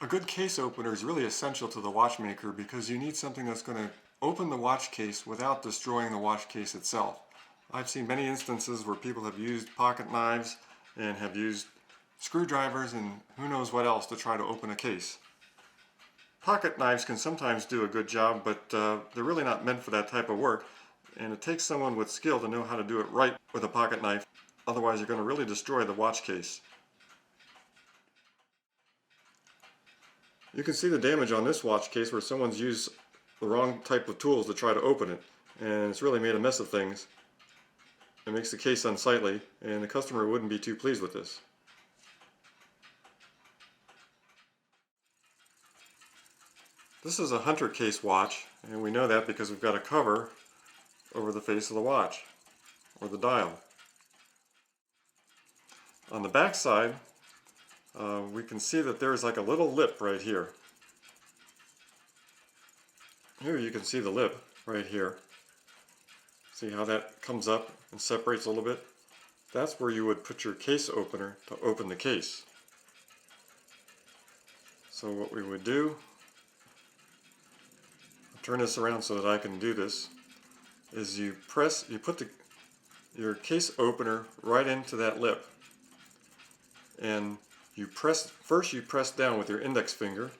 A good case opener is really essential to the watchmaker because you need something that's going to open the watch case without destroying the watch case itself. I've seen many instances where people have used pocket knives and have used screwdrivers and who knows what else to try to open a case. Pocket knives can sometimes do a good job, but they're really not meant for that type of work, and it takes someone with skill to know how to do it right with a pocket knife. Otherwise you're going to really destroy the watch case. You can see the damage on this watch case where someone's used the wrong type of tools to try to open it, and it's really made a mess of things. It makes the case unsightly, and the customer wouldn't be too pleased with this. This is a hunter case watch, and we know that because we've got a cover over the face of the watch, or the dial. On the back side, we can see that there's like a little lip right here. Here you can see the lip right here. See how that comes up and separates a little bit? That's where you would put your case opener to open the case. So what we would do, I'll turn this around so that I can do this, is you put your case opener right into that lip, and first you press down with your index finger,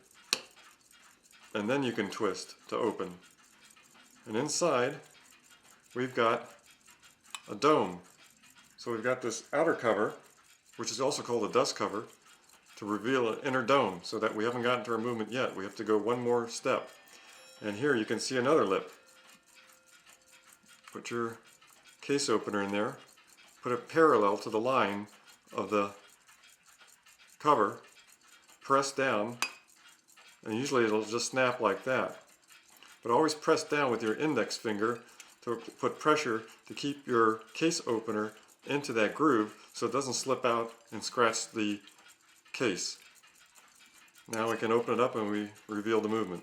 and then you can twist to open. And inside we've got a dome. So we've got this outer cover, which is also called a dust cover, to reveal an inner dome, so that we haven't gotten to our movement yet. We have to go one more step. And here you can see another lip. Put your case opener in there, put it parallel to the line of the cover, press down, and usually it'll just snap like that. But always press down with your index finger to put pressure to keep your case opener into that groove so it doesn't slip out and scratch the case. Now we can open it up and we reveal the movement.